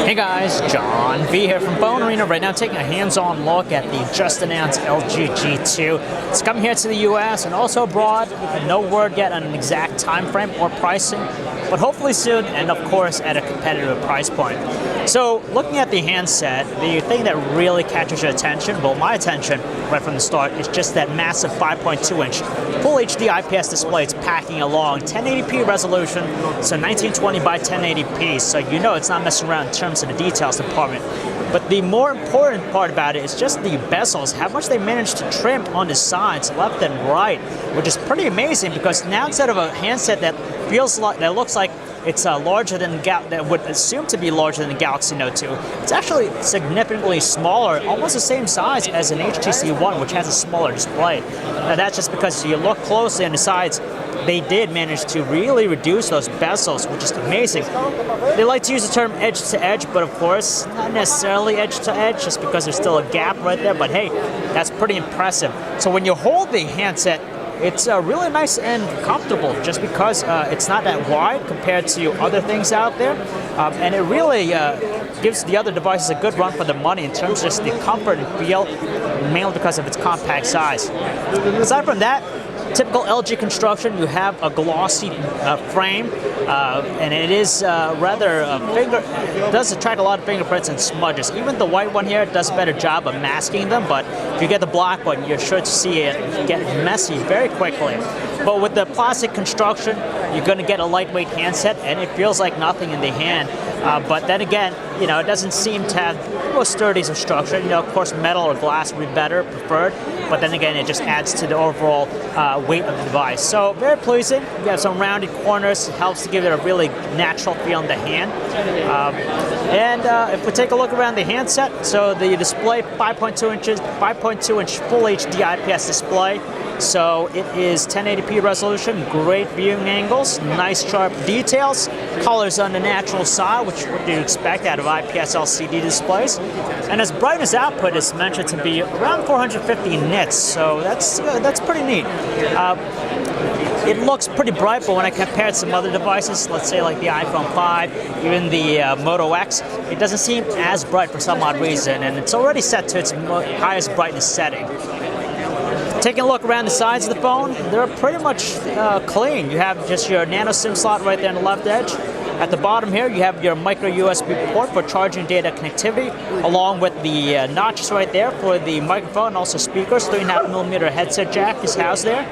Hey guys, John V here from Bone Arena. Right now taking a hands-on look at the just announced LG G2. It's coming here to the US and also abroad. No word yet on an exact time frame or pricing, but hopefully soon, and of course at a competitive price point. So looking at the handset, the thing that really catches your attention, well my attention right from the start, is just that massive 5.2-inch Full HD IPS display. It's packing along 1080p resolution, so 1920 by 1080p, so you know it's not messing around in terms of the details department. But the more important part about it is just the bezels, how much they managed to trim on the sides, left and right, which is pretty amazing because now instead of a handset that feels like, that looks like it's larger than that would assume to be larger than the Galaxy Note 2. It's actually significantly smaller, almost the same size as an HTC One, which has a smaller display. Now that's just because you look closely on the sides, they did manage to really reduce those bezels, which is amazing. They like to use the term edge to edge, but of course, not necessarily edge to edge, just because there's still a gap right there, but hey, that's pretty impressive. So when you hold the handset, it's really nice and comfortable just because it's not that wide compared to other things out there. And it really gives the other devices a good run for their money in terms of just the comfort and feel, mainly because of its compact size. Aside from that, typical LG construction, you have a glossy frame, and it is rather it does attract a lot of fingerprints and smudges. Even the white one here does a better job of masking them, but if you get the black one, you're sure to see it get messy very quickly. But with the plastic construction, you're going to get a lightweight handset, and it feels like nothing in the hand. But then again, you know, it doesn't seem to have the most sturdy of structure. You know, of course, metal or glass would be preferred. But then again, it just adds to the overall weight of the device. So very pleasing. You have some rounded corners. It helps to give it a really natural feel in the hand. If we take a look around the handset, so the display 5.2-inch Full HD IPS display. So it is 1080p resolution, great viewing angles, nice sharp details, colors on the natural side, which would you expect out of IPS LCD displays. And its brightness output is mentioned to be around 450 nits, so that's pretty neat. It looks pretty bright, but when I compare it to some other devices, let's say like the iPhone 5, even the Moto X, it doesn't seem as bright for some odd reason, and it's already set to its highest brightness setting. Taking a look around the sides of the phone, they're pretty much clean. You have just your nano SIM slot right there on the left edge. At the bottom here, you have your micro USB port for charging data connectivity, along with the notches right there for the microphone and also speakers. 3.5mm headset jack is housed there.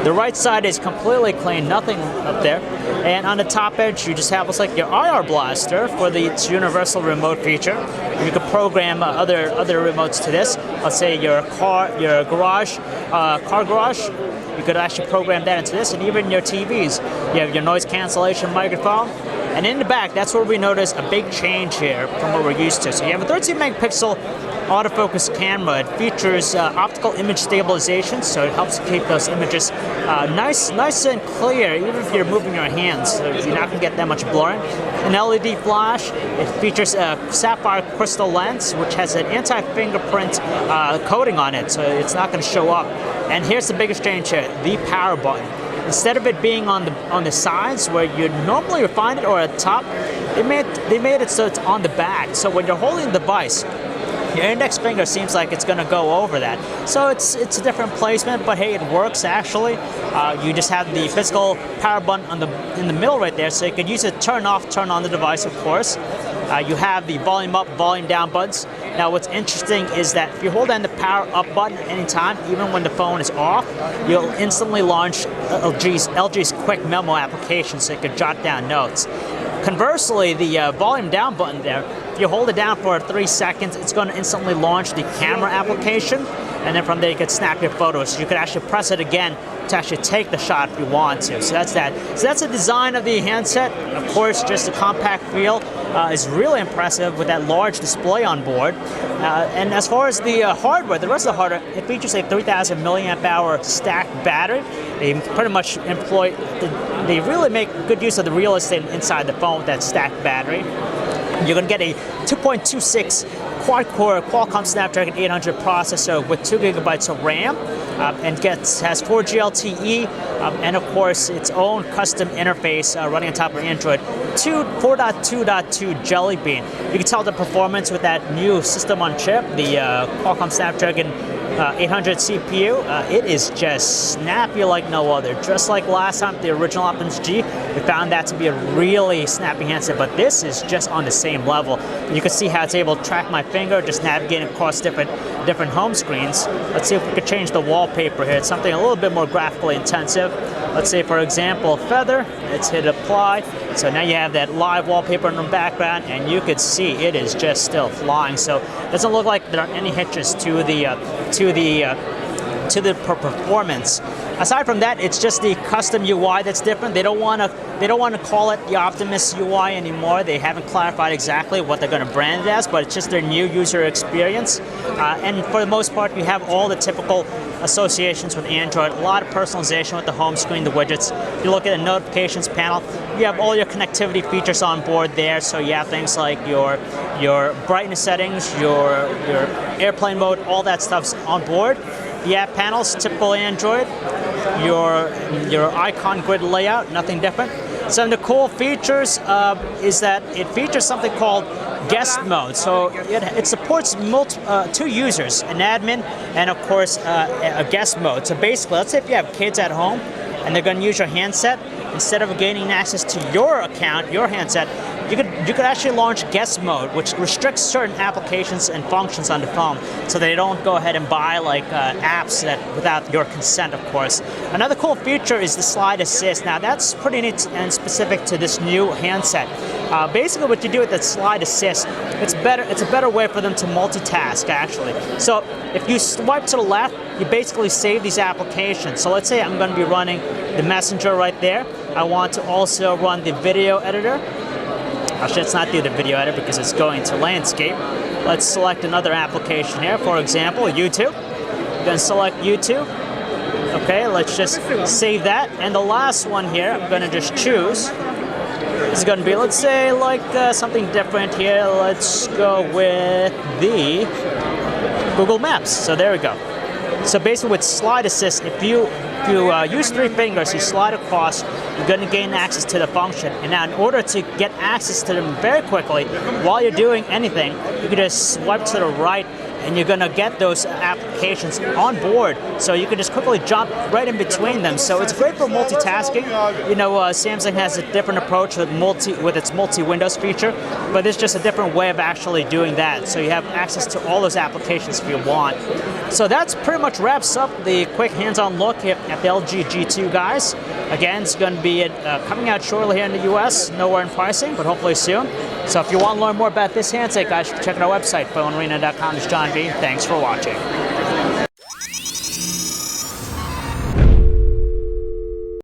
The right side is completely clean, nothing up there. And on the top edge, you just have what's like your IR blaster for its universal remote feature. You can program other remotes to this. Let's say your car garage. You could actually program that into this, and even your TVs. You have your noise cancellation microphone. And in the back, that's where we notice a big change here from what we're used to. So you have a 13-megapixel autofocus camera. It features optical image stabilization, so it helps keep those images nice and clear, even if you're moving your hands. So you're not going to get that much blurring. An LED flash. It features a sapphire crystal lens, which has an anti-fingerprint coating on it, so it's not going to show up. And here's the biggest change here: the power button. Instead of it being on the sides where you normally would find it, or at the top, they made it so it's on the back. So when you're holding the device, your index finger seems like it's going to go over that. So it's a different placement, but hey, it works actually. You just have the physical power button in the middle right there, so you could use it to turn off, turn on the device, of course. You have the volume up, volume down buttons. Now what's interesting is that if you hold down the power up button at any time, even when the phone is off, you'll instantly launch LG's quick memo application, so you can jot down notes. Conversely, the volume down button there, if you hold it down for 3 seconds, it's going to instantly launch the camera application, and then from there you can snap your photos. You could actually press it again to actually take the shot if you want to. So that's that. So that's the design of the handset. Of course, just the compact feel is really impressive with that large display on board. And as far as the hardware, the rest of the hardware, it features a 3,000 milliamp hour stacked battery. They pretty much they really make good use of the real estate inside the phone with that stacked battery. You're going to get a 2.26 quad-core Qualcomm Snapdragon 800 processor with 2 GB of RAM. and has 4G LTE, and of course its own custom interface running on top of Android 4.2.2 Jelly Bean. You can tell the performance with that new system on chip, the Qualcomm Snapdragon 800 CPU. It is just snappy like no other. Just like last time, the original Optimus G, we found that to be a really snappy handset, but this is just on the same level. You can see how it's able to track my finger, just navigating across different home screens. Let's see if we could change the wallpaper here. It's something a little bit more graphically intensive. Let's say, for example, feather. Let's hit apply. So now you have that live wallpaper in the background, and you could see it is just still flying. So it doesn't look like there are any hitches to the performance. Aside from that, it's just the custom UI that's different. They don't want to call it the Optimus UI anymore. They haven't clarified exactly what they're going to brand it as, but it's just their new user experience. And for the most part, you have all the typical associations with Android. A lot of personalization with the home screen, the widgets. If you look at the notifications panel, you have all your connectivity features on board there. So you have things like your brightness settings, your airplane mode, all that stuff's on board. The app panels, typical Android. Your icon grid layout, nothing different. Some of the cool features is that it features something called guest mode. So it supports two users, an admin and of course a guest mode. So basically, let's say if you have kids at home and they're going to use your handset, instead of gaining access to your account, your handset, you could actually launch guest mode, which restricts certain applications and functions on the phone, so they don't go ahead and buy like apps without your consent, of course. Another cool feature is the slide assist. Now that's pretty neat and specific to this new handset. Basically, what you do with that slide assist, it's a better way for them to multitask actually. So if you swipe to the left, you basically save these applications. So let's say I'm going to be running the Messenger right there. I want to also run the video editor. Actually, let's not do the video editor because it's going to landscape. Let's select another application here. For example, YouTube. I'm going to select YouTube. Okay, let's just save that. And the last one here, I'm going to just choose. It's going to be, let's say, like something different here. Let's go with the Google Maps. So there we go. So basically with slide assist, if you use 3 fingers, you slide across, you're going to gain access to the function. And now in order to get access to them very quickly, while you're doing anything, you can just swipe to the right and you're going to get those applications on board. So you can just quickly jump right in between them. So it's great for multitasking. You know, Samsung has a different approach with its multi-windows feature, but there's just a different way of actually doing that. So you have access to all those applications if you want. So that's pretty much wraps up the quick hands-on look at the LG G2, guys. Again, it's going to be coming out shortly here in the US, nowhere in pricing, but hopefully soon. So if you want to learn more about this handset, guys, check out our website, phonearena.com. This is John B. Thanks for watching.